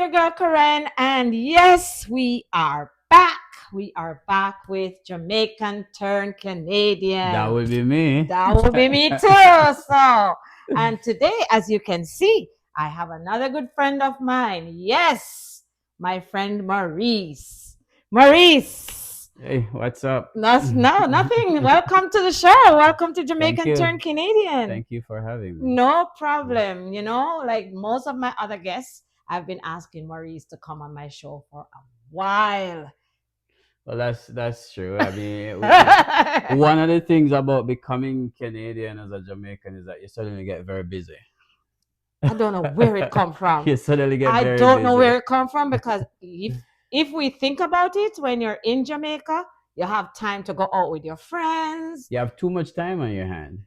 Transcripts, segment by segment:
your girl Karen, and yes, we are back. We are back with Jamaican Turn That Canadian. would be me. That will be me too. So, and today, as you can see, I have another good friend of mine. Yes, my friend Maurice. Maurice. Hey, what's up? No, nothing. Welcome to the show. Welcome to Thank Jamaican you. Turn Canadian. Thank you for having me. No problem. Like most of my other guests, I've been asking Maurice to come on my show for a while. Well, that's true. I mean, one of the things about becoming Canadian as a Jamaican is that you suddenly get very busy. I don't know where it come from. You suddenly get I very don't know busy. where it come from because if we think about it, when you're in Jamaica, you have time to go out with your friends. You have too much time on your hand.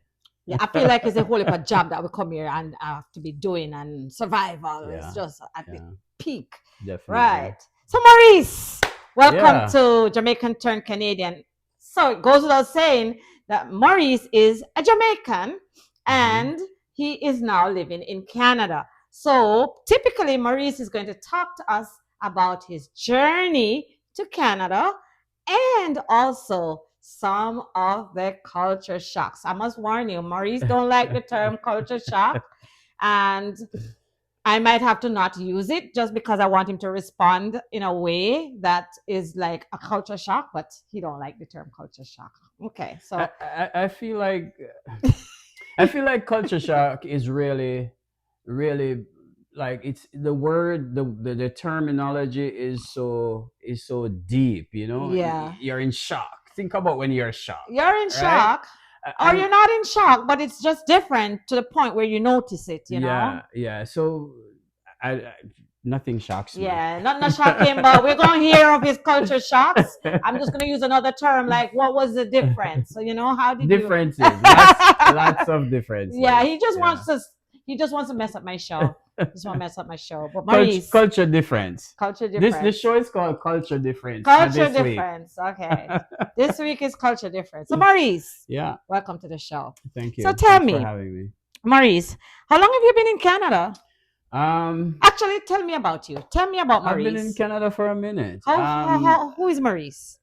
Yeah, I feel like it's a whole heap of job that we come here and have to be doing and survival. Yeah, It's just at yeah, the peak. definitely. Right. So Maurice, welcome Yeah. to Jamaican Turn Canadian. So it goes without saying that Maurice is a Jamaican and he is now living in Canada. So typically Maurice is going to talk to us about his journey to Canada and also some of the culture shocks. I must warn you, Maurice don't like the term culture shock, and I might have to not use it just because I want him to respond in a way that is like a culture shock, but he don't like the term culture shock. Okay, so I feel like I feel like culture shock is really like it's the word the terminology is so deep, yeah, you're in shock. Think about when you're shocked, you're in right? shock, or And you're not in shock, but it's just different to the point where you notice it. yeah, so I nothing shocks me. Yeah, not shocking, but we're gonna hear of his culture shocks. I'm just gonna use another term like what was the difference? So how did you Differences, lots of differences. Yeah, he just Yeah. wants to mess up my show. Just want to mess up my show. But Culture, Maurice, culture difference. culture This difference. show is called Culture Difference. Culture this week. difference. Okay. This week is culture difference. So Maurice, Yeah, welcome to the show. thank you. So tell Thanks for me, having me. Maurice, how long have you been in Canada? Um, Actually, tell me about you. Tell me about I've been in Maurice. Canada for a minute. Who is Maurice?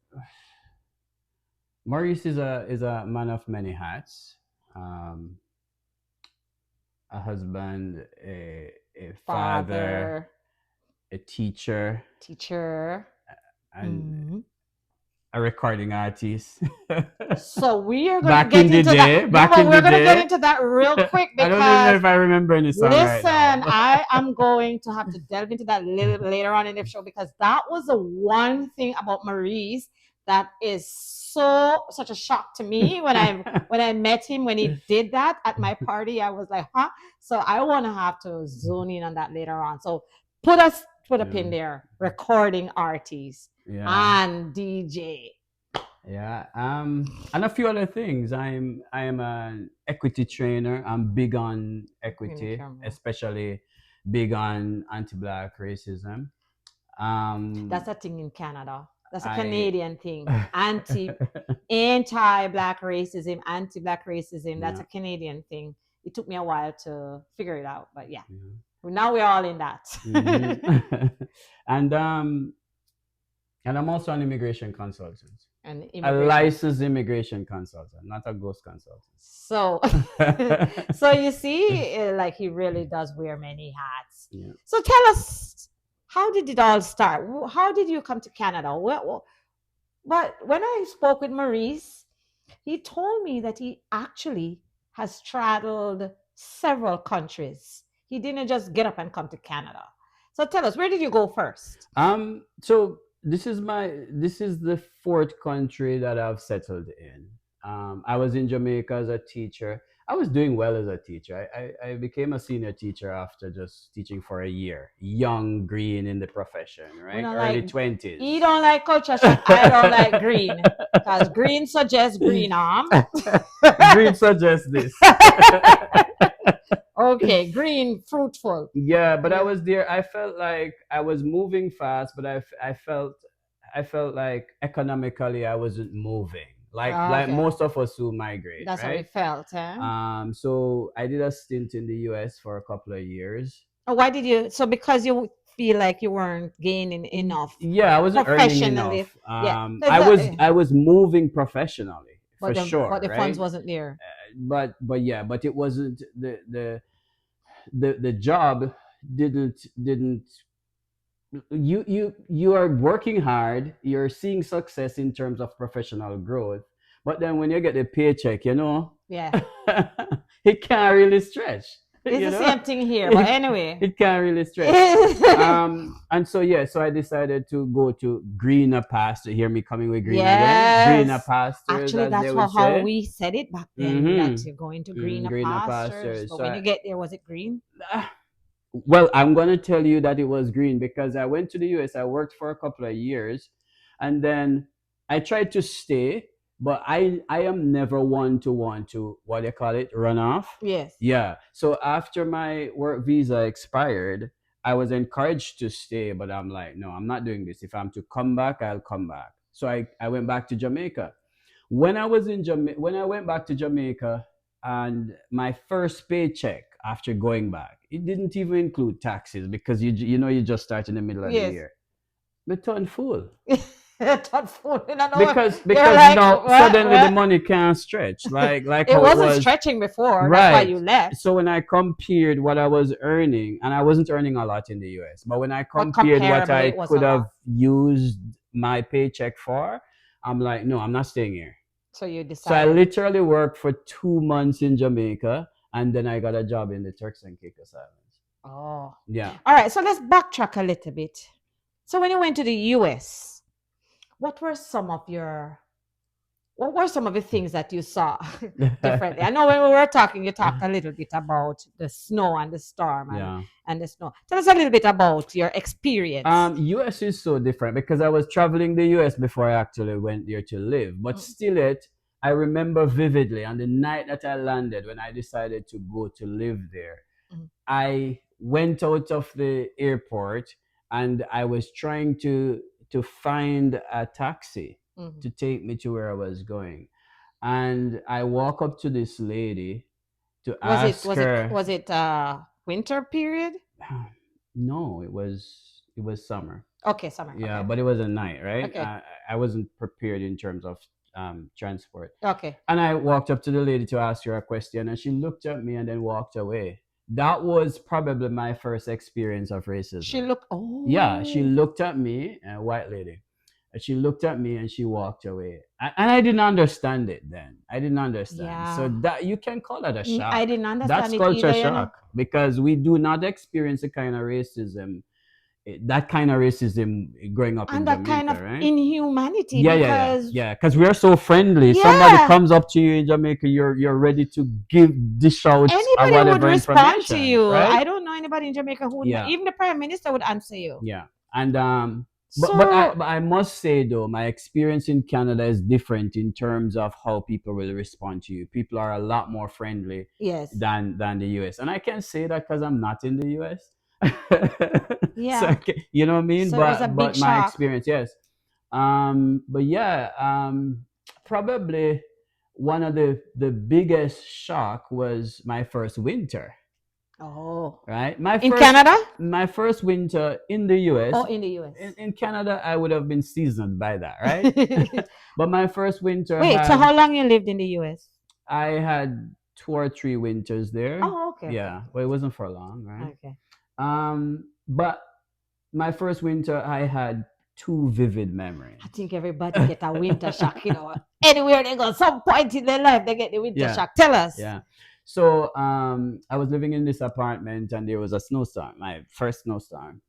Maurice is a man of many hats. A husband, a father, a teacher, and a recording artist. So we are going Back to get in the into day, that. back No, but in we're the going to get day. into that real quick I don't even know because if I remember any song right listen, now. I am going to have to delve into that little later on in the show because that was the one thing about Maurice that is such a shock to me when I met him when he did that at my party. I was like, huh? So I want to have to zone in on that later on. So put a pin there. Recording artist Yeah. and DJ. Yeah. And a few other things. I am an equity trainer. I'm big on equity, especially big on anti-black racism. That's a thing in Canada. That's a Canadian thing. Anti-black racism, anti-black racism. That's a Canadian thing. It took me a while to figure it out, but yeah. Now we're all in that. And I'm also an immigration consultant. A licensed immigration consultant, not a ghost consultant. So, so you see, like he really does wear many hats. Yeah. So tell us, how did it all start? How did you come to Canada? But when I spoke with Maurice, he told me that he actually has traveled several countries. He didn't just get up and come to Canada. So tell us, where did you go first? So this is the fourth country that I've settled in. I was in Jamaica as a teacher. I was doing well as a teacher. I became a senior teacher after just teaching for a year. Young, green in the profession, right? Early 20s. You don't like culture shock. I don't like green. Because green suggests green arm. Green suggests this. Okay, green, fruitful. Yeah, but I was there. I felt like I was moving fast, but I felt like economically I wasn't moving. Like most of us who migrate. That's right? how it felt, huh? So I did a stint in the US for a couple of years. Why did you? So because you feel like you weren't gaining enough Yeah, I wasn't earning professionally? enough. Yeah, I was moving professionally for but sure, the funds right? wasn't there. But yeah, but it wasn't the job didn't you are working hard, you're seeing success in terms of professional growth, but then when you get the paycheck, Yeah, it can't really stretch. it's you the know same thing here. But it, anyway, it can't really stretch. And so yeah, so I decided to go to greener pasture. Hear me coming with green again, greener yes. pastures, Actually, as they that's would how say. we said it back then, that Mm-hmm. you're going to greener Greener pastures. pastures. But So when you get there, was it green? well, I'm going to tell you that it was green because I went to the US. I worked for a couple of years, and then I tried to stay, but I am never one to want to, what do you call it, run off. Yes. Yeah. So after my work visa expired, I was encouraged to stay, but I'm like, no, I'm not doing this. If I'm to come back, I'll come back. So I went back to Jamaica. When I went back to Jamaica, and my first paycheck after going back, it didn't even include taxes because you just start in the middle of the Yes. year. But turned full Thoughtful. You know, you're because like, now what? suddenly the What? money can't stretch like It how it wasn't was. stretching before. That's why Right. you left. So when I compared what I was earning, and I wasn't earning a lot in the US, but when I But compared what comparably, I it was a could have lot. used my paycheck for, I'm like, no, I'm not staying here. So you So I decided. literally worked for 2 months in Jamaica, and then I got a job in the Turks and Caicos Islands. Oh. Yeah. All right. So let's backtrack a little bit. So when you went to the US, what were some of your what were some of the things that you saw differently? I know when we were talking, you talked a little bit about the snow and the storm Yeah. and the snow. Tell us a little bit about your experience. US is so different because I was traveling the US before I actually went there to live. But still, I remember vividly on the night that I landed when I decided to go to live there. Mm. I went out of the airport and I was trying to find a taxi Mhm. to take me to where I was going. And I walk up to this lady to Was it ask was it her. was it winter period? No, it was summer. Okay, summer. Yeah, Okay. but it was a night, right? Okay. I wasn't prepared in terms of transport. Okay. And I walked up to the lady to ask her a question, and she looked at me and then walked away. That was probably my first experience of She racism. looked Yeah, she oh looked at me, a white lady. And she looked at me and she walked away. And I didn't understand it then. I didn't understand. So yeah. that you can call that a I shock. didn't That's understand it culture either, you know. shock because we do not experience the kind of racism, that kind of racism growing up in And that kind Jamaica, of right? inhumanity Yeah, yeah, yeah, because yeah. Because we are so friendly. Somebody yeah, comes up to you in Jamaica, you're ready to dish out or anybody would whatever respond to information, you. right? I don't know anybody in Jamaica who wouldn't, Yeah, even the prime minister would answer you. yeah. And So but I must say though, my experience in Canada is different in terms of how people will respond to you. People are a lot more friendly yes, than the US, and I can say that because I'm not in the US. So yeah. you know what I mean. So it was a big But my shock. experience, yes. But yeah, probably one of the biggest shock was my first winter. Oh, Right, in Canada? my first winter in the US. Oh, in the US. In Canada, I would have been seasoned by that, right? But my first winter Wait, so had how long you lived in the US? I had 2 or 3 winters there. Oh, okay, okay, Yeah, but it wasn't for long, right? okay. But my first winter, I had two vivid I memories. think everybody get a winter shock, you know. Anywhere they go, some point in their life, they get the winter Yeah, shock. Tell us. yeah. So I was living in this apartment, and there was a snowstorm, my first snowstorm,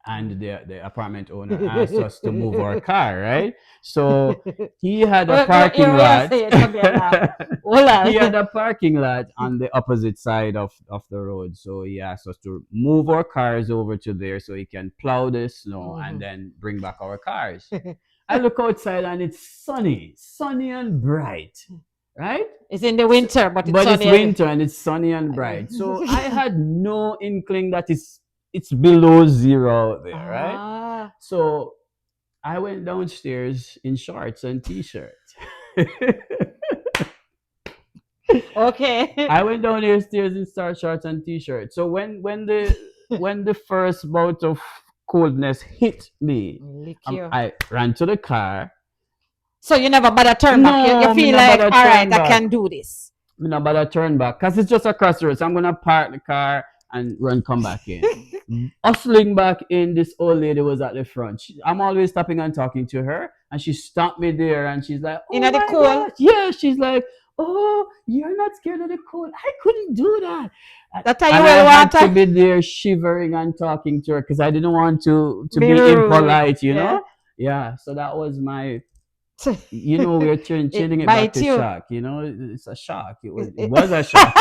and the apartment owner asked us to move our car, right? So he had a Here parking we are lot. saying again now. Hold He had on. a parking lot on the opposite side of the road. So he asked us to move our cars over to there so he can plow the snow and Mhm. then bring back our cars. I look outside and it's sunny and bright, right? It's in the winter, but it's But it's sunny. winter and it's sunny and bright. So I had no inkling that it's below zero out there, right? Ah, So I went downstairs in shorts and t-shirts. okay. I went downstairs in shorts and t-shirts. So when the first bout of coldness hit me, Lick you. I ran to the car. So you never bother turn back. You No, me feel not like, bother all right, turn I back. can do this. Me not bother turn back because it's just across the road. So I'm gonna park the car and run come back in. Hustling back in, this old lady was at the front. I'm always stopping and talking to her, and she stopped me there, and she's like, In "Oh the my cold. gosh, yeah." She's like, "Oh, you're not scared of the cold? I couldn't do that." That's how you And I will had want to to be there shivering and talking to her because I didn't want to be be rude. impolite, you Yeah. know? Yeah. So that was my, we're changing It it back bites to you. shock. It's a shock. It It- was a shock.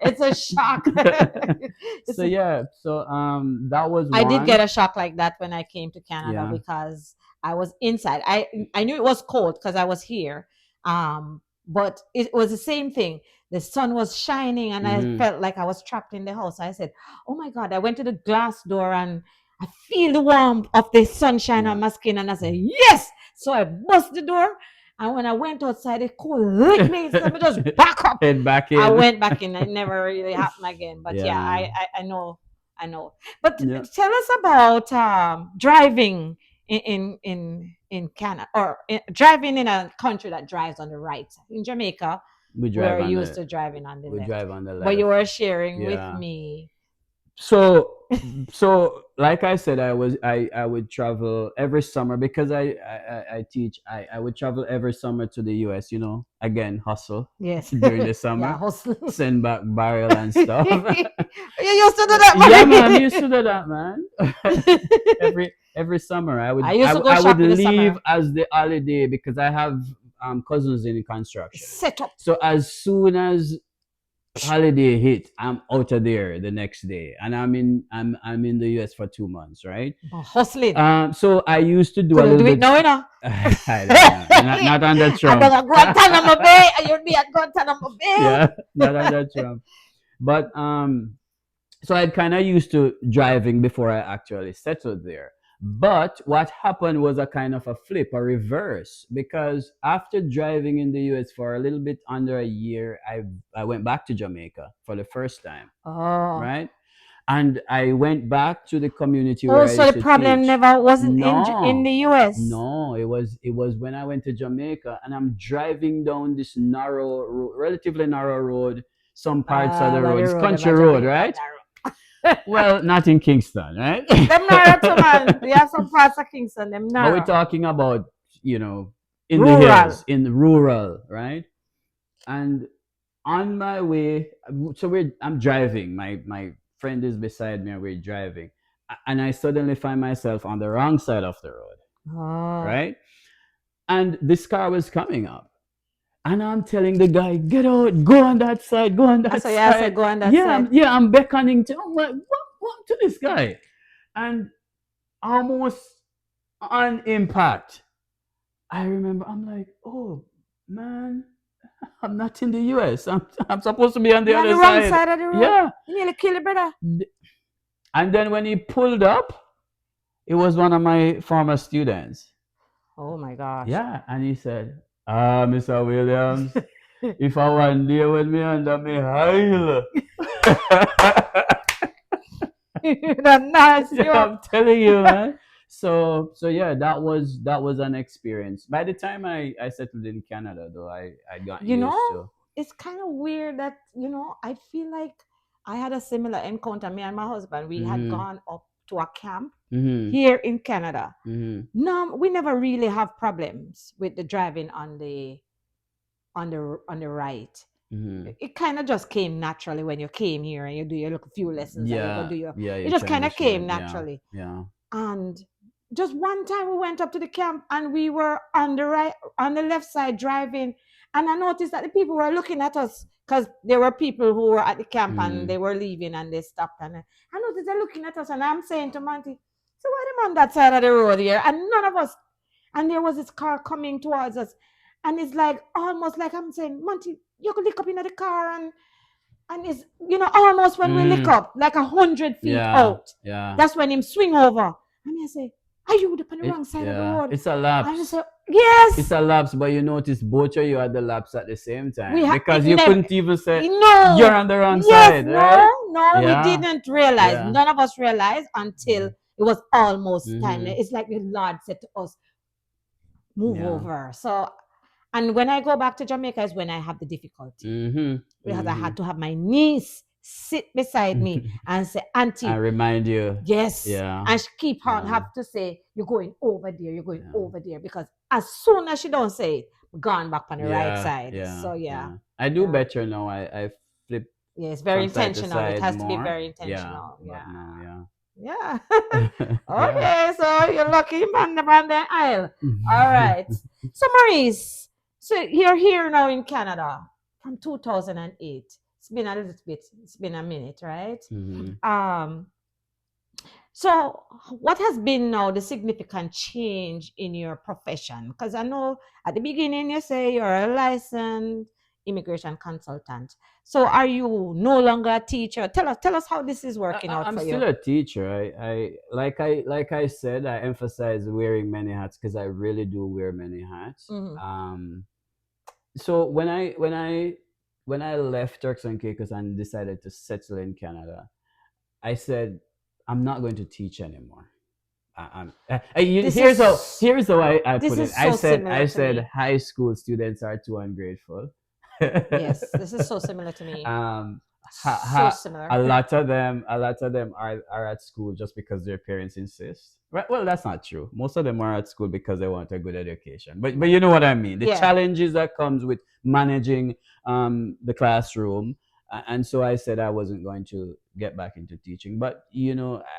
it's a shock. So yeah, so that was I did get one. a shock like that when I came to Canada Yeah. because I was inside. I knew it was cold because I was here. But it was the same thing. The sun was shining and I Hmm. felt like I was trapped in the house. I said, "Oh my God." I went to the glass door and I feel the warmth of the sunshine on Yeah. my skin and I said, "Yes." So I bust the door and when I went outside, it cold licked me. So I just back up. Head back I in. went back in. It never really happened again. But yeah, Yeah. I know. I know. But Yeah. tell us about driving in Canada or driving in a country that drives on the right. In Jamaica, We we're drive on used the to driving on the we left. drive on the But you left. were sharing with Yeah. me. So like I said, I would travel every summer because I teach. I would travel every summer to the US, again, hustle Yes. during the Yeah, summer, hustle. send back barrel and You stuff. used to do that, Yeah, man, Marie. used to do that, man. every summer I would I used to go I would shopping this leave summer. as the holiday because I have cousins in construction. Set up. So as soon as holiday hit, I'm out of there the next day, and I'm in the US for 2 months, right? Hustling. So I used to do a Couldn't little do it bit. now, you know. I don't know, not under I don't Trump. go Guantanamo Bay. You'd be at Guantanamo Bay. Yeah, not under Trump. But so I kind of used to driving before I actually settled there. But what happened was a kind of a flip, a reverse, because after driving in the US for a little bit under a year, I went back to Jamaica for the first time, Oh. right? And I went back to the community Oh, where I so used the to problem teach. never wasn't in No, the US. no, it was when I went to Jamaica and I'm driving down this narrow, relatively narrow road. Some parts of the But road, the it's road, country about road, Jamaica, right? narrow. Well, not in Kingston, right? Them narrow too, man. They have some parts of Kingston, them But we're narrow. talking about, you know, in the Rural. hills, in the rural, right? And on my way, so I'm driving. My friend is beside me, and we're driving, and I suddenly find myself on the wrong side of the road, Oh. right? And this car was coming up, and I'm telling the guy, "Get out, go on that side, go on that So yeah, I said side." go on that Yeah, side. I'm beckoning to. I'm like, what to this guy? And almost on impact, I remember I'm like, oh man, I'm not in the US. I'm supposed to be on the You're on the other wrong side. side of the road. Yeah. You nearly kill your brother. And then when he pulled up, it was one of my former students. Oh my gosh. Yeah. And he said, Mr. Williams, if I want deal with me under me high. That nice you Yeah, up. I'm telling you, man. So yeah, that was an experience. By the time I settled in Canada, though, I got You know, used to. it's kind of weird that, I feel like I had a similar encounter. Me and my husband, we had Mhm. gone up to a camp Mhm. here in Canada. Mhm. No, we never really have problems with the driving on the right. Mhm. It kind of just came naturally when you came here and you do your little few lessons and you go Yeah. do your. Yeah. It You just kind of came transition. Yeah. naturally. Yeah. And just one time we went up to the camp and we were on the right, on the left side driving, and I noticed that the people were looking at us because there were people who were at the camp and Mhm. they were leaving and they stopped and I noticed they're looking at us and I'm saying to Monty, so why them on that side of the road here? And none of us. And there was this car coming towards us, and it's like almost like I'm saying, Monty, you could lick up into the car and it's almost when we lick Mm. up like 100 feet Yeah. out. Yeah. That's when him swing over. And I say, are you up on the wrong side of the Yeah. road? It's a And I lapse. say, yes. It's a lapse, but you notice both of you had the lapse at the same We time because it you never, couldn't even say no, you're on the wrong yes, side, right? no, we Yeah. didn't realize. Yeah. None of us realized until It was almost time. Mm-hmm. It's like the Lord said to us, move Yeah. over. So, and when I go back to Jamaica is when I have the difficulty Mm-hmm. because I Mm-hmm. had to have my niece sit beside me and say, I Auntie, remind you. yes. Yeah. And she keep on Yeah. have to say, you're going over there, you're going Yeah. over there. Because as soon as she don't say it, gone back on the right Yeah. side. Yeah. So yeah. Yeah. I do Yeah. better now. I flip Yeah, it's very from side to intentional. It side has to be more. very Yeah. intentional. But Yeah. no, yeah. Yeah. Yeah. Okay, so you're lucky man on the aisle. All right. So Maurice, so you're here now in Canada from 2008. It's been a little bit, it's been a minute, right? Mm-hmm. Um, so what has been now the significant change in your profession? Because I know at the beginning you say you're a licensed immigration consultant. So are you no longer a teacher? Tell us how this is working out I'm for still you. a teacher. I said, I emphasize wearing many hats because I really do wear many hats. Mhm. So when I left Turks and Caicos and decided to settle in Canada, I said I'm not going to teach anymore. This Here's how I this put it. is I so said similar I to said me. high school students are too ungrateful. Yes, this is so similar to me. um, So similar. a lot of them are at school just because their parents insist. Right? Well, that's not true. Most of them are at school because they want a good education. But you know what I mean. The Yeah. challenges that comes with managing the classroom, and so I said I wasn't going to get back into teaching. But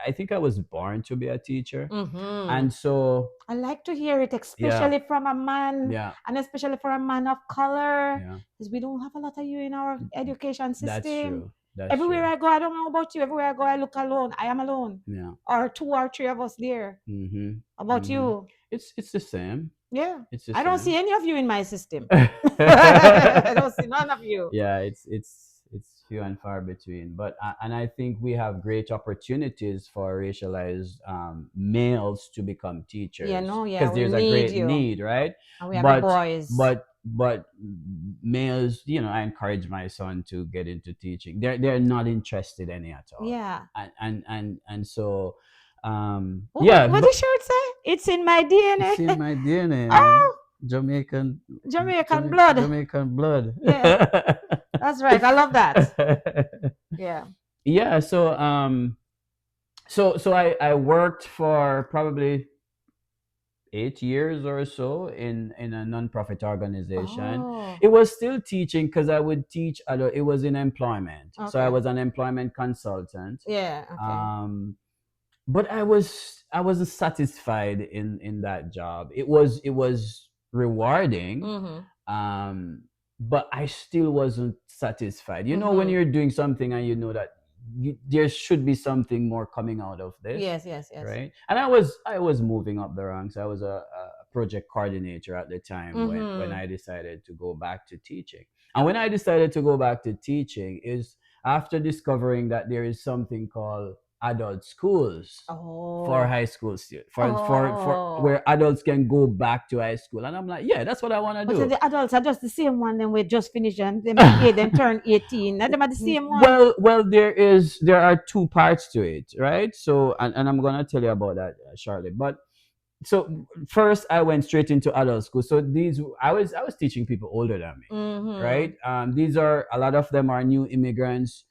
I think I was born to be a teacher, Mm-hmm. and so I like to hear it, yeah, especially from a man, yeah, and especially for a man of color, yeah. because we don't have a lot of you in our education That's system. true. That's Everywhere true. I go, I don't know about you. Everywhere I go, I look alone. I am alone, Yeah. or two or three of us there. Mm-hmm. About Mm-hmm. you? It's the same. Yeah. It's the I don't see same. any of you in my system. I don't see none of you. Yeah, it's few and far between. But and I think we have great opportunities for racialized males to become Yeah, teachers no, yeah, because we there's a need great you. need, right? And we have the But boys. but males, I encourage my son to get into teaching. They're not interested any at all, Yeah. and so What, yeah, what but the shirt say? It's in my DNA. it's in my DNA, man. Oh, Jamaican, Jamaican blood. Jamaican blood. Yeah, that's right. I love that. Yeah. Yeah. So I worked for probably 8 years or so in a nonprofit organization. Oh, It was still teaching because I would teach other. It was in employment, so I okay. was an employment consultant. Yeah, okay. But I wasn't satisfied in that job. It was rewarding, Mm-hmm. um, but I still wasn't satisfied. When Mm-hmm. you're doing something and you know that there should be something more coming out of this, Yes, yes, yes. right? And I was moving up the ranks. I was a project coordinator at the time when Mm-hmm. I decided to go back to teaching. And when I decided to go back to teaching is after discovering that there is something called adult schools for Oh. high school students, for Oh. where adults can go back to high school. And I'm like, yeah, that's what I want to But do. the adults are just the same one. Then we just finished and them turn 18. And them are the same one. Well, there are two parts to it, right? So, and I'm gonna tell you about that shortly. But so first, I went straight into adult school. So these I was teaching people older than me, Mm-hmm. right? These are a lot of them are new immigrants,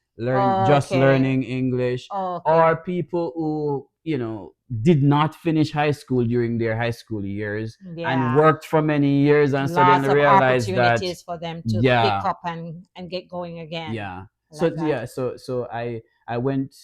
just Okay. learning English, or Okay. people who did not finish high school during their high school years and Yeah. worked for many years and Lots suddenly of realized that opportunities for them to pick yeah, up and get going again. yeah. So Like that. yeah, so I went.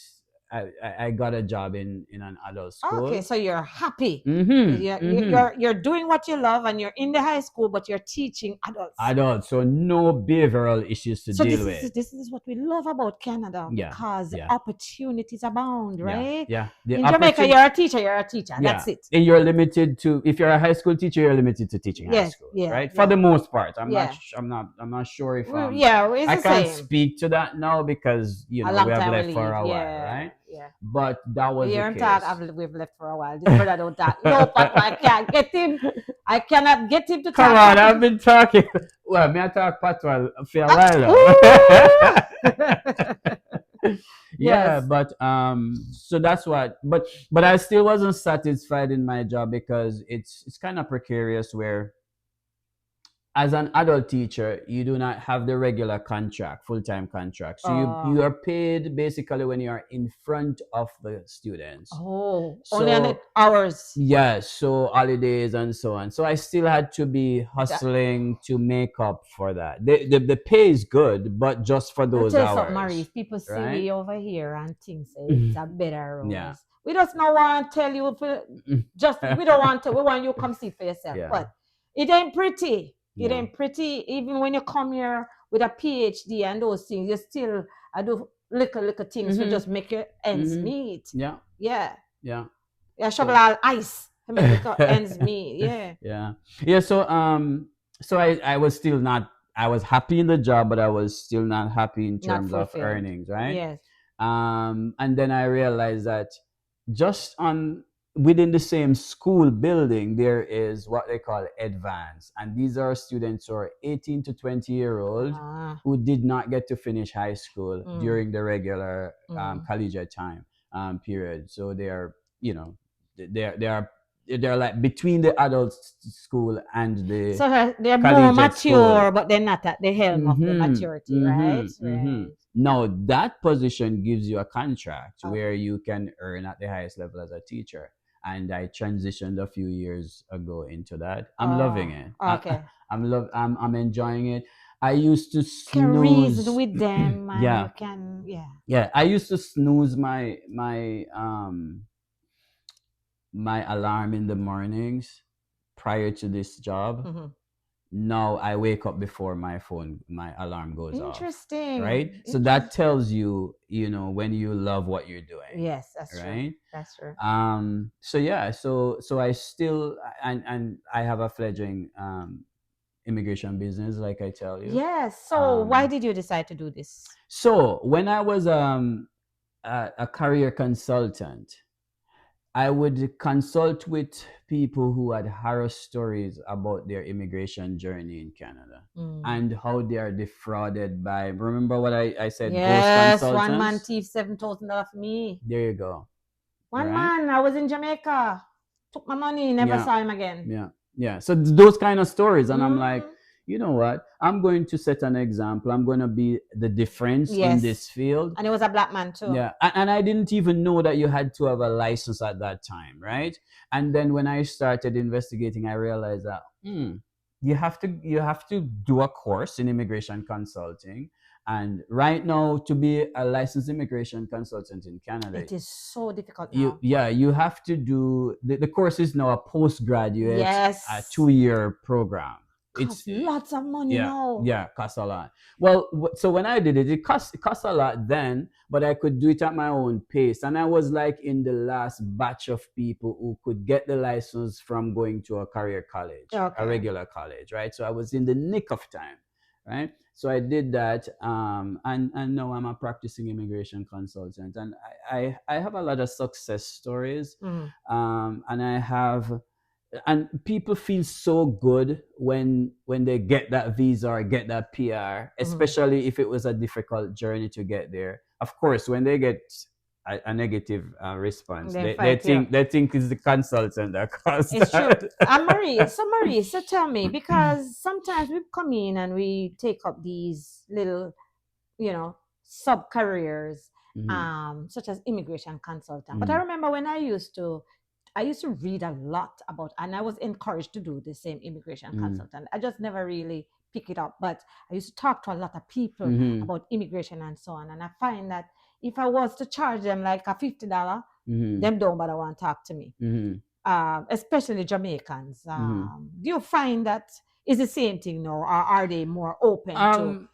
I got a job in an adult Okay, school. so you're happy. Mm-hmm. You're, Mm-hmm. you're doing what you love and you're in the high school, but you're teaching adults. Adult, so no behavioral issues to So deal this with. is this is what we love about Canada Yeah, because yeah, opportunities abound, yeah, right? yeah. The In Jamaica, opportunity, you're a teacher, you're a teacher. yeah. That's it. And you're limited to if you're a high school teacher, you're limited to teaching high Yes, school, yeah, right? For yeah, the most part, yeah. I'm not sure if Yeah, it's I the can't same. speak to that now because A we long have time we left for leave. a while, Yeah, right? yeah. But that We was the don't talk. case. We've left for a while. This brother don't talk. No, Papa, I can't get him. I cannot get him to Come talk. on, Papa. I've been talking. Well, me I talk patois for a while Ooh! now. Yeah, Yes. but so that's what, but I still wasn't satisfied in my job because it's kind of precarious where as an adult teacher, you do not have the regular contract, full-time contract. So you Oh. are paid basically when you are in front of the students. Oh. Only on the So hours. yes, so holidays and so on. So I still had to be That, hustling to make up for that. The pay is good, but just for I'll those tell you something, Maurice. hours, People see right? we over here and think say it's a better Yeah. rose. We just not want to tell you for just we don't want to. We want you to come see for yourself. Yeah. But it ain't pretty. It Yeah. ain't pretty. Even when you come here with a PhD and those things, you still I do little things to Mhm. just make your ends Mhm. meet. Yeah. Yeah. Yeah. Yeah, shovel So all ice to make the ends meet. Yeah. yeah. Yeah, so I was still not, I was happy in the job, but I was still not happy in Not terms of fulfilled. earnings, right? Yes. And then I realized that just on within the same school building there is what they call advance, and these are students who are 18 to 20-year-old Ah. who did not get to finish high school Mm, during the regular mm. collegiate time period. So they are, you know, they are they're like between the adult school and the So they're more collegiate school. mature, but they're not at the helm of the Mm-hmm. maturity, right? Mm-hmm. Mm-hmm. Right. Now that position gives you a contract where Okay. you can earn at the highest level as a teacher. And I transitioned a few years ago into that. I'm loving Oh, it. okay. I'm enjoying it. I used to Can reason snooze. with them and Yeah. you can, yeah. Yeah. I used to snooze my alarm in the mornings prior to this job. Hmm. Now I wake up before my alarm goes off, right? Interesting. So that tells you, you know, when you love what you're doing, Yes, that's true. right? That's true. So yeah, so I still, and I have a fledgling immigration business, like I tell you. Yes. So why um did you decide to do this? so when I was a career consultant, I would consult with people who had horror stories about their immigration journey in Canada Mm. and how they are defrauded by, remember what I said, ghost Yes, one man consultants? thief $7,000 for me. There you go. One Right? man, I was in Jamaica, took my money, never Yeah. saw him again. Yeah. Yeah. So those kind of stories. And I'm like, Mm. you know what? I'm going to set an example. I'm going to be the difference in this Yes. field. And he was a black man too. Yeah, and I didn't even know that you had to have a license at that time, right? And then when I started investigating, I realized that you have to do a course in immigration consulting, and right now to be a licensed immigration consultant in Canada, It is so difficult you now. yeah you have to do the course is now a postgraduate Yes. 2-year program. Costs lots of money Yeah, now. yeah, costs a lot. Well, so when I did it, it cost a lot then, but I could do it at my own pace, and I was like in the last batch of people who could get the license from going to a career college, a Okay. regular college, right? So I was in the nick of time, right? So I did that, and now I'm a practicing immigration consultant, and I have a lot of success stories, Mm. and I have, and people feel so good when they get that visa or get that PR, Mm. especially if it was a difficult journey to get there. Of course, when they get a negative response, Then they fight you. think it's the consultant that caused It's true. that. And Marie, so tell me, because sometimes we come in and we take up these little, sub careers, Mhm, such as immigration consultant. But I mhm, remember when I used to read a lot about, and I was encouraged to do the same immigration mhm, consultant. I just never really pick it up, but I used to talk to a lot of people mhm, about immigration and so on. And I find that if I was to charge them like a $50, mhm, them don't bother want to talk to me, mhm, especially Jamaicans. mhm. Do you find that is the same thing now, or are they more open to Um.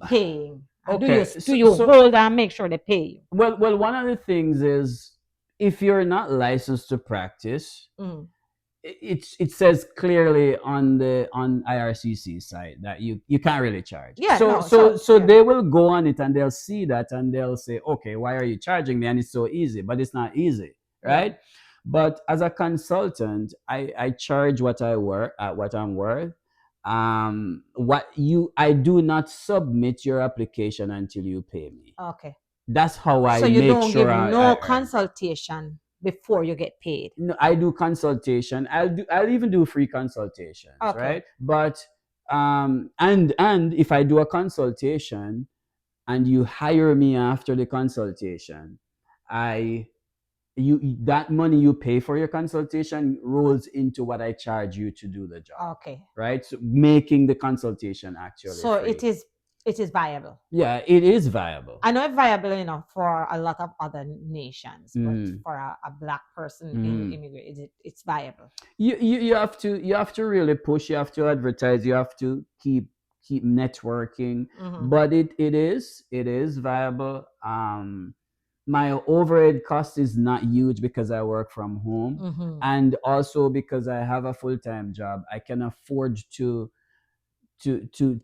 paying? Do you Okay. do So, you so hold and make sure they pay you? well, one of the things is if you're not licensed to practice, Mm. it says clearly on the on IRCC side that you can't really charge. Yeah, So no, so so so yeah, they will go on it and they'll see that and they'll say, okay, why are you charging me? And it's so easy, but it's not easy, yeah. right? But as a consultant, I charge what I work at what I'm worth. What you I do not submit your application until you pay me. Okay. that's how I So you make don't sure give I no earn. consultation before you get paid. No, I do consultation. I'll even do free consultations, Okay. right? But and if I do a consultation and you hire me after the consultation, I you that money you pay for your consultation rolls into what I charge you to do the job, Okay. right? So making the consultation actually So free. it is viable. Yeah, it is viable. I know it's viable enough for a lot of other nations, but Mm. for a black person in Mm. immigrant, it's viable. You have to really push, you have to advertise, you have to keep networking, Hmm. but it is viable. My overhead cost is not huge because I work from home, Hmm. and also because I have a full-time job, I can afford to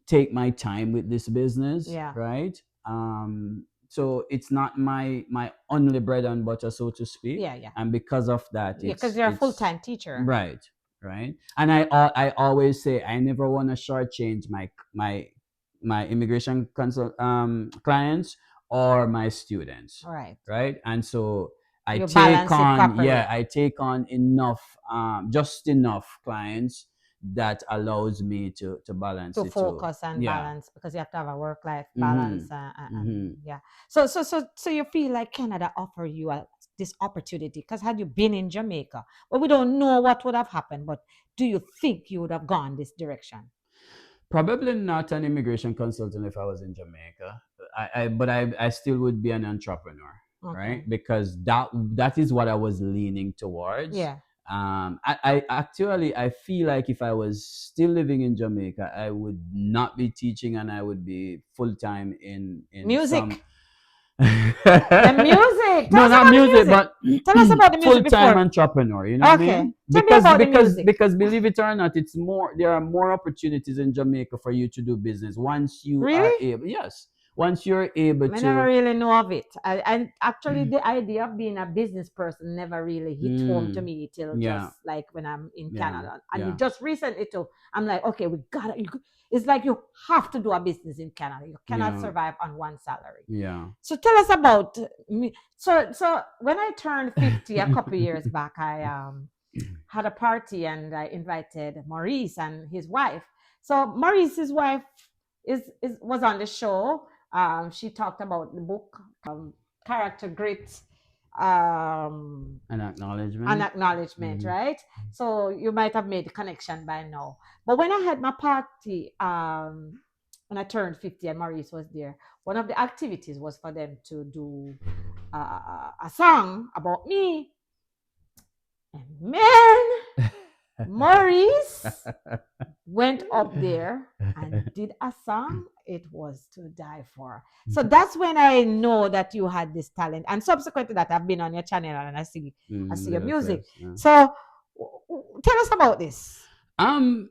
take my time with this business, Yeah. right? So it's not my only bread and butter, so to speak, Yeah. Yeah. and because of that, Yeah. Because you're a full it's time teacher. right, right. And I always say I never want to shortchange my immigration consult clients or my students, All right. right? And so You balance it properly I take on enough, just enough clients that allows me to balance to the two. focus and Yeah. balance because you have to have a work life Mm-hmm. balance. Mm-hmm. Yeah. So you feel like Canada offer you this opportunity because had you been in Jamaica, well, we don't know what would have happened, but do you think you would have gone this direction? Probably not an immigration consultant if I was in Jamaica. I still would be an entrepreneur, right? Okay. Because that is what I was leaning towards. Yeah. I actually I feel like if I was still living in Jamaica, I would not be teaching and I would be full time in some. Music. The music. Tell No, us not about the music, music. but Tell us about the music full time before. entrepreneur. You know what I Okay. mean? Tell me about the music. Because believe it or not, it's more. There are more opportunities in Jamaica for you to do business once you are Really? able. Yes, once you're able I never to. really know of it. I actually the idea of being a business person never really hit home to Mm, me till yeah, just like when I'm in yeah, Canada. And yeah, just recently too, I'm like, okay, we gotta. It's like you have to do a business in Canada. You cannot yeah, survive on one salary. yeah. So tell us about me. So when I turned 50 a couple years back, I had a party and I invited Maurice and his wife. So Maurice's wife is was on the show. She talked about the book, character grit, An and acknowledgement. acknowledgement, Mm-hmm. right? So you might have made the connection by now. But when I had my party, when I turned 50 and Maurice was there, one of the activities was for them to do a song about me. And man, Maurice went up there and did a song. It was to die for. So that's when I know that you had this talent. And subsequent to that, I've been on your channel and I see your Little music. clips. Yeah. So tell us about this. Um,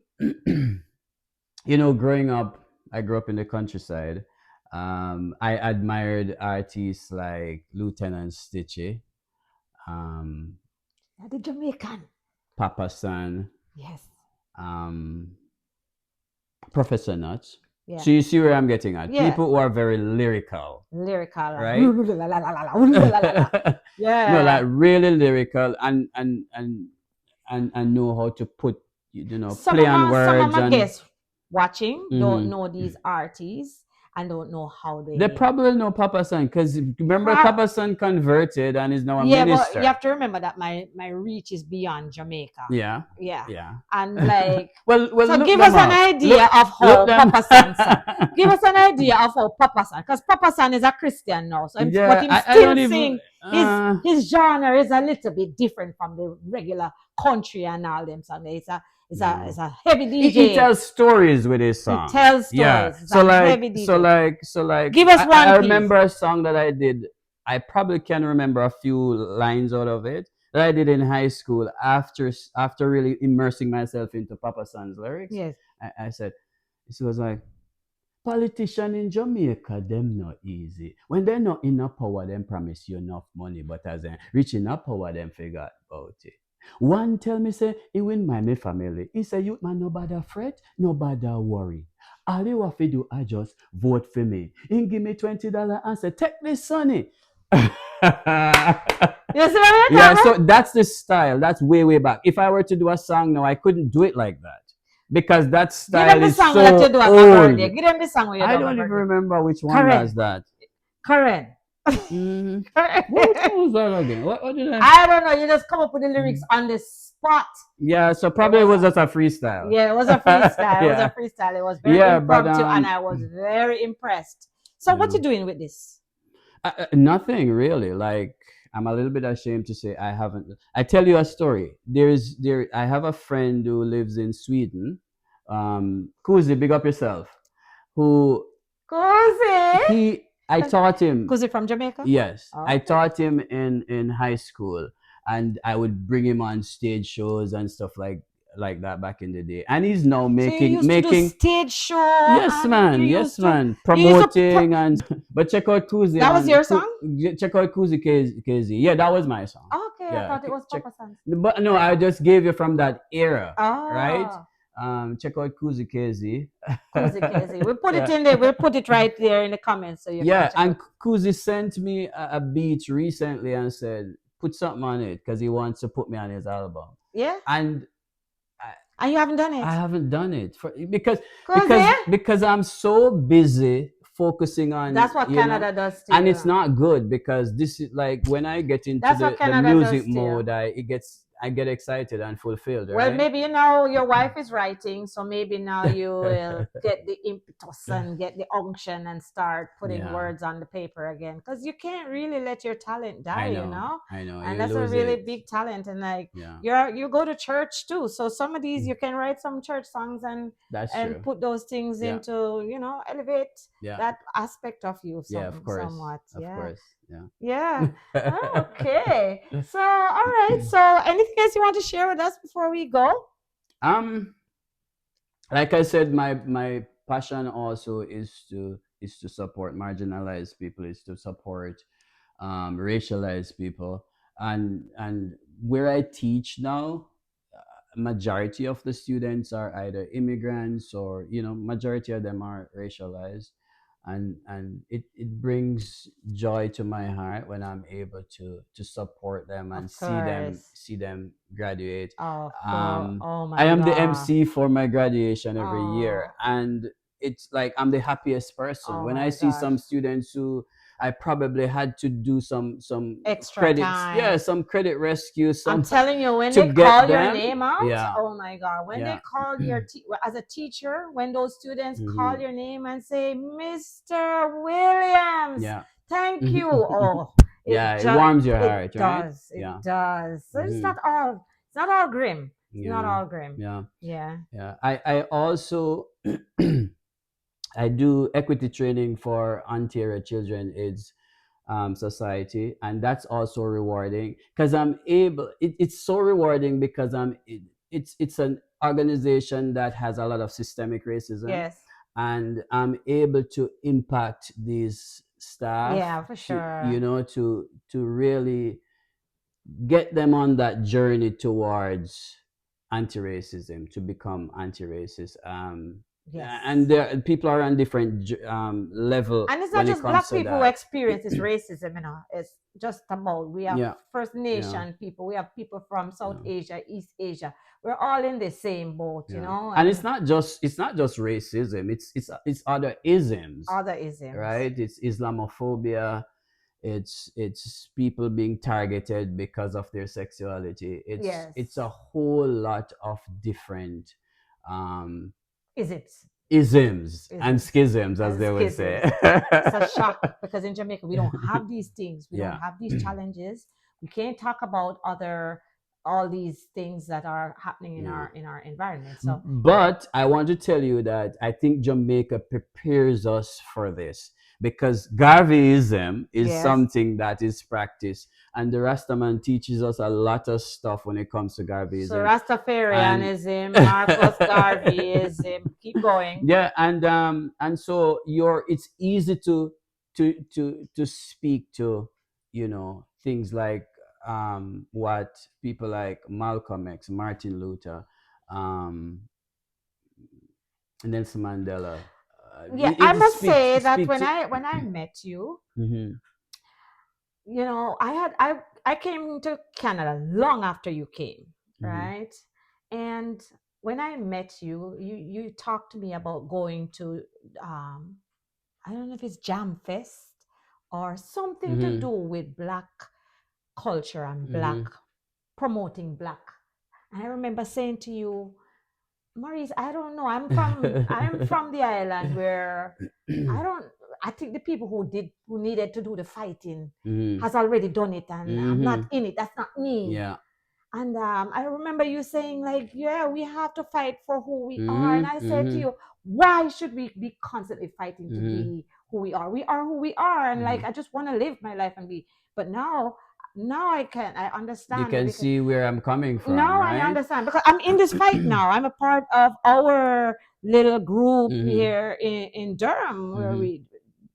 growing up, I grew up in the countryside. I admired artists like Lieutenant Stitchie, um, The Jamaican. Papa San, Yes. um, Professor Nuts. Yeah. So you see where I'm getting at. Yeah. People who are very lyrical, Lyrical. right? No, like Yeah. really lyrical and know how to put play on Some of words my and. guests watching don't Mhm. know these artists and don't know how They they probably know Papa San because remember Pro- Papa San converted and is now a yeah, but you minister. have to remember that my reach is beyond Jamaica. Yeah, Yeah. yeah. And like Well, so look give them us an up. idea of Look how them. Papa San sang. Give us an idea of how Papa San, because Papa San is a Christian now. So but Yeah, him I still don't even. sing his genre is a little bit different from the regular country and all them songs. It's No. a heavy He DJ. tells stories with his He songs. tells Yeah. stories. It's So a like, heavy so DJ. like, so like, Give us I one piece. remember a song that I did. I probably can remember a few lines out of it that I did in high school after really immersing myself into Papa San's lyrics. Yes. I said, it was like, politician in Jamaica, them not easy. When they're not in a power, them promise you enough money, but as they reach in a power, them forgot about it. One tell me say he win my family. He say you man no bother fret, no bother worry. All you have to do I just vote for me. And give me $20 and say, take this, Sonny. You see what I'm Yeah, talking so about? that's the style. That's way, way back. If I were to do a song now, I couldn't do it like that because that Give them style the is song that you so do at my old. birthday. Give them the song when you do I at my don't even birthday. remember which one Karen. was that. Karen. Hmm. What Karen. was that again? What did I? I don't know. You just come up with the lyrics on the spot. Yeah, so It probably it was was just a freestyle. yeah, it was a freestyle. It was a Yeah, freestyle. It was very yeah, but impromptu, and I was very impressed. So, what yeah. you doing with this? Nothing really. Like I'm a little bit ashamed to say I haven't. I tell you a story. There. I have a friend who lives in Sweden. Kuzi, big up yourself. Who Cozy. I taught him. Cozy from Jamaica. Yes, Oh, I okay. taught him in high school, and I would bring him on stage shows and stuff like that back in the day. And he's now So you making used to do making. stage show, Yes, and man. Yes, man. you used to Promoting and but check out Kuzi that was on your song? check out Kuzi KZ. Yeah, that was my song. Okay, I Yeah, thought it was check. Papa Sons. But no, I just gave you from that era, right? Oh, Check out Kuzi KZ. Cozy. We'll put it Yeah. in there. We'll put it right there in the comments so you can Yeah, check and out. Kuzi sent me a beat recently and said, put something on it because he wants to put me on his album. Yeah, And I, and you haven't done I it. haven't done it because Cozy. because I'm so busy focusing on That's what Canada does to and it's you. not good because this is like when I get into That's what the Canada music does to you. mode, I get excited and fulfilled, Well, right? maybe you know your wife is writing, so maybe now you will get the impetus and get the unction and start putting Yeah, words on the paper again. Because you can't really let your talent die, you know. I know. And You that's a lose really it. big talent. And like Yeah, you go to church too, so some of these you can write some church songs that's and true. put those things Yeah, into elevate yeah, that aspect of you yeah. Of course, somewhat. of Yeah, course. Yeah. yeah. Okay. So, all right. So, anything else you want to share with us before we go? um, like I said, my passion also is to support marginalized people, is to support racialized people, and where I teach now, majority of the students are either immigrants or majority of them are racialized, and it brings joy to my heart when I'm able to support them and Of course. see them graduate. Of course. um Oh I my am the God. MC for my graduation every year, Oh, and it's like I'm the happiest person oh when I my see gosh. some students who I probably had to do some Extra credits, yeah, time. some credit rescue, I'm some telling you, when to they get call your them. name out, Yeah, oh my God, when they yeah. call as a teacher, when those students call Hmm. your name and say, Mr. Williams, Yeah. thank you. Oh, Yeah, it warms your it heart, right? does. It Yeah. does. So Hmm. it's not all grim. It's not Yeah. all grim. Yeah. Yeah. Yeah. I also I do equity training for Ontario Children AIDS Society, and that's also rewarding because it's so rewarding because it's an organization that has a lot of systemic racism, Yes. and I'm able to impact these staff Yeah, for to sure. to really get them on that journey towards anti-racism, to become anti-racist. And Yes. there people are on different level And it's not when it just comes black to people who that. experience this racism, It's just about we have Yeah, First yeah, Nation people, we have people from South yeah, Asia, East Asia. We're all in the same boat, yeah. And and it's not just racism, it's other isms, other isms. right? It's Islamophobia, it's people being targeted because of their sexuality. It's Yes. a whole lot of different um Is it? isms Is and it? schisms, as And they would say. schisms. It's a shock because in Jamaica we don't have these things. We don't Yeah. have these challenges. We can't talk about other all these things that are happening in Yeah. our environment. So But I want to tell you that I think Jamaica prepares us for this because Garveyism is yes. something that is practiced, and the Rastaman teaches us a lot of stuff when it comes to So Garveyism. And Rastafarianism, Marcus Garveyism, keep going. yeah, and so it's easy to speak to things like what people like Malcolm X, Martin Luther, um Nelson Mandela. Yeah, I it must say that speak to. when I met you, Hmm. you know, I came to Canada long after you came, Hmm. right? And when I met you, you talked to me about going to um I don't know if it's Jam Fest or something to do Hmm. with black culture and black Hmm. promoting black. And I remember saying to you, Maurice, I don't know. I'm from the island where I don't I think the people who needed to do the fighting Hmm. has already done it, and I'm not Hmm. in it. That's not me. Yeah. And I remember you saying, like, yeah, we have to fight for who we are. And Hmm. I said to Hmm. you, why should we be constantly fighting to Hmm. be who we are? We are who we are. And Hmm. like, I just want to live my life and be. But now I You understand it can because see where I'm coming from, now I right? understand because I'm in this fight now. I'm a part of our little group Hmm. here in Durham where Hmm. we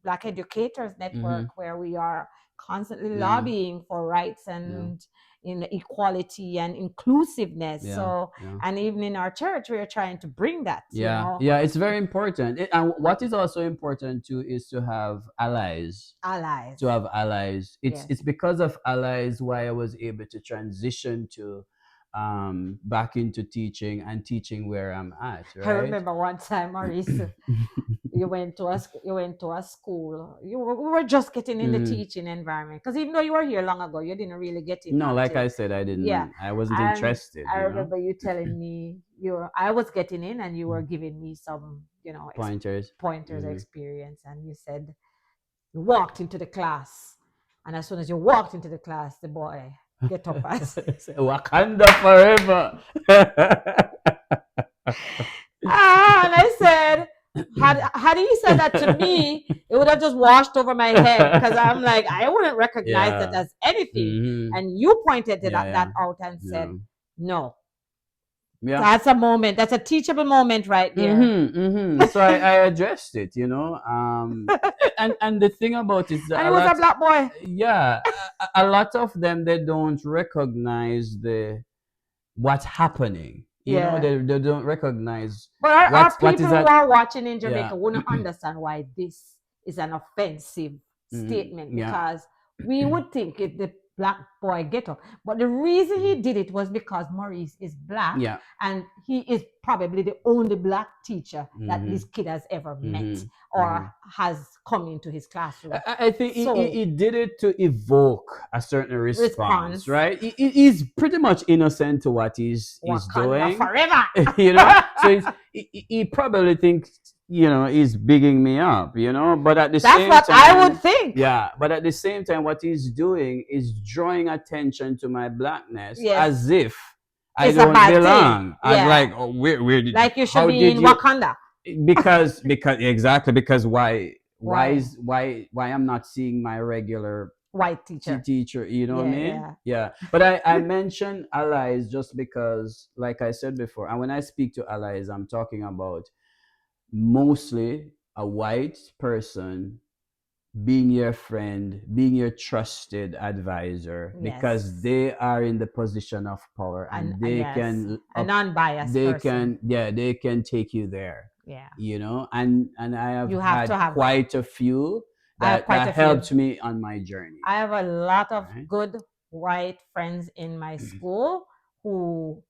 Black Educators Hmm. Network, where we are constantly Yeah. lobbying for rights Yeah. and in equality and inclusiveness. Yeah. So, Yeah. and even in our church, we're trying to bring that, you Yeah, know, yeah, it's very important. And what is also important too is to have allies. allies. To have allies. Yes. It's because of allies why I was able to transition to back into teaching and teaching where I'm at, I right? remember one time, Maurice, you went to a school. We were just getting in the Mhm. teaching environment because even though you were here long ago, you didn't really get in No, like until I said, yeah. I wasn't And interested, I you know. remember you telling me I was getting in and you were giving me some, Pointers. pointers Hmm. experience, and you said you walked into the class, and as soon as you walked into the class, the boy get up as Wakanda forever. and I said, had he said that to me, it would have just washed over my head because I'm like, I wouldn't recognize that Yeah. as anything. Hmm. And you pointed to Yeah, that yeah. out and Yeah. said, no, Yeah. that's a moment. That's a teachable moment right there. Mm-hmm, mm-hmm. So I addressed it, you know. And the thing about it is that And it was a black boy. yeah, a lot of them they don't recognize the what's happening. You know, Yeah. they don't recognize But our what people is who that. are watching in Yeah. Jamaica wouldn't understand why this is an offensive Mhm. statement Yeah. because we would think if the black boy get up. But the reason he did it was because Maurice is black Yeah. and he is probably the only black teacher that Mm-hmm. this kid has ever met Mm-hmm. Mm-hmm. or has come into his classroom. I think So he did it to evoke a certain response, response, right? He's pretty much innocent to what he's Wakanda doing, forever. you know. So he probably thinks, you know, he's bigging me up, you know. But at the That's same what I would time, think. yeah. But at the same time, what he's doing is drawing attention to my blackness, Yes, as if I it's a don't bad thing. belong. As Yeah. like, oh, where did? Like you should How be did in you? Wakanda. Because exactly, because Why? why I'm not seeing my regular White teacher. teacher, you know what I Yeah, mean? yeah. Yeah, but I mention allies just because, like I said before, and when I speak to allies, I'm talking about mostly a white person being your friend, being your trusted advisor, because Yes. they are in the position of power And and they yes, can a non-biased person. yeah, they can take you there, Yeah. you know. And I have You have had to have that. quite a few I have quite that a few. helped me on my journey, I have a lot of right? good white friends in my school who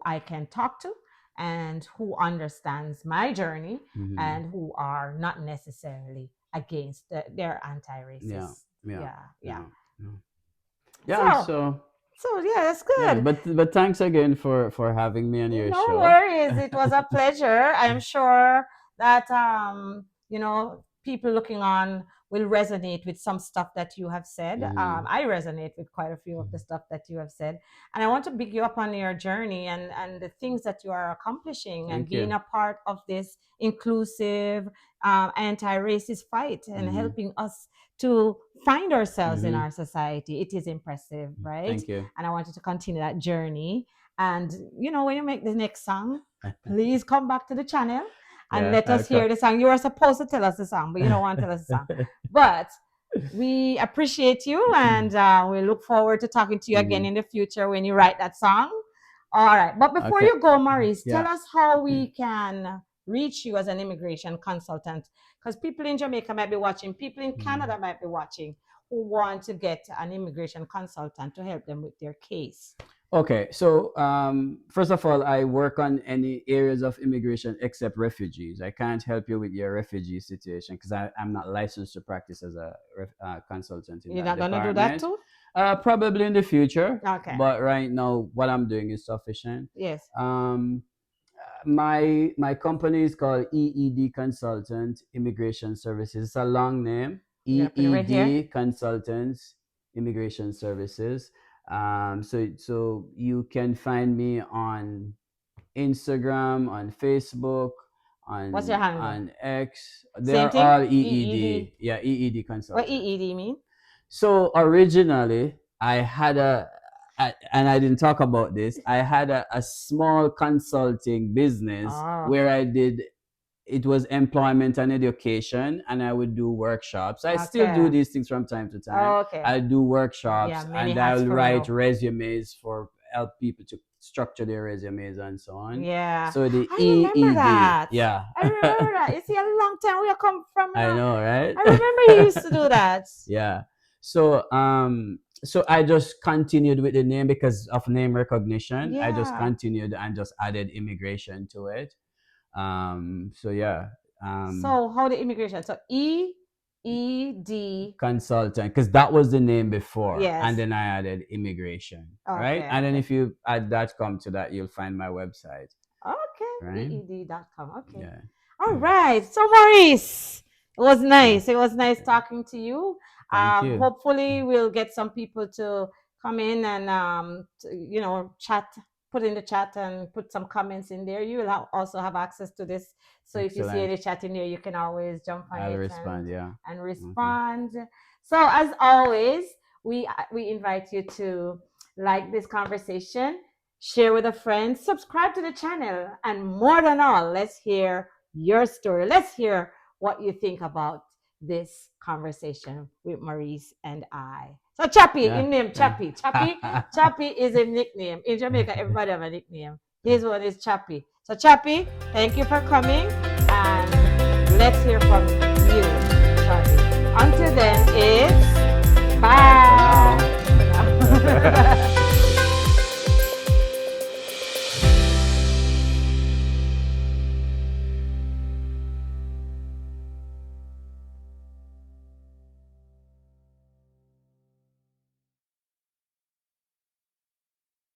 I can talk to and who understands my journey Hmm. and who are not necessarily against they're Yeah, anti-racist. yeah, Yeah, yeah. yeah, yeah. Yeah, So, so yeah, that's yeah, good. but thanks again for having me on your No show. worries. It was a pleasure. I'm sure that people looking on will resonate with some stuff that you have said. Hmm. I resonate with quite a few of the stuff that you have said, and I want to big you up on your journey and the things that you are accomplishing and Thank being you. a part of this inclusive, anti-racist fight and Hmm. helping us to find ourselves in Hmm. our society. It is impressive, right? Thank you. And I want you to continue that journey and when you make the next song, please come back to the channel and Yeah, let us hear the song. You are supposed to tell us the song, but you don't want to tell us the song. But we appreciate you and we look forward to talking to you again Mhm. in the future when you write that song. All right. But before Okay. you go, Maurice, tell Yeah. us how we can reach you as an immigration consultant? Because people in Jamaica might be watching, people in Mm. Canada might be watching who want to get an immigration consultant to help them with their case. Okay, so first of all, I work on any areas of immigration except refugees. I can't help you with your refugee situation because I'm not licensed to practice as a consultant in You're that not gonna do that department. too? Probably in the future, Okay. but right now, what I'm doing is sufficient. Yes. Um, my company is called EED Consultant Immigration Services. It's a long name. I'm gonna put it right here. EED Consultants Immigration Services. So you can find me on Instagram, on Facebook, What's your handle? on X. They Same are thing? all EED. EED. Yeah, EED What Consultant. EED mean? So originally, I had and I didn't talk about this. I had a small consulting business Oh, where I did it was employment and education, and I would do workshops. I still do okay. these things from time to time. Okay. I do Yeah, workshops many and hats I'll for write you. resumes for help people to structure their resumes and so on. Yeah. So the I remember EED, that. yeah. I remember that. You see, a long time we come from I now. know, right? I remember you used to do that. Yeah. So I just continued with the name because of name recognition. I just Yeah. continued and just added immigration to it. So yeah. So how the immigration? So EED. Consultant, because that was the name before, and Yes. then I added immigration, right? Okay. And then Okay. if you add .com to that, you'll find my website, Okay. right? EED.com. Okay. Yeah. All right. So Maurice, it was Yeah. nice. It was nice talking to you. Thank you. Hopefully we'll get some people to come in and chat, put in the chat and put some comments in there. You will also have access to this. So if you see Excellent. any chat in there, you can always jump on I'll it respond. Yeah. and Okay. respond. So as always, we invite you to like this conversation, share with a friend, subscribe to the channel, and more than all, let's hear your story. Let's hear what you think about this conversation with Maurice and I. So Chappy, Yeah. in name Chappy. Chappy, Chappy is a nickname. In Jamaica, everybody have a nickname. His one is Chappy. So Chappy, thank you for coming, and let's hear from you, Chappy. Until then, it's Bye for bye. now.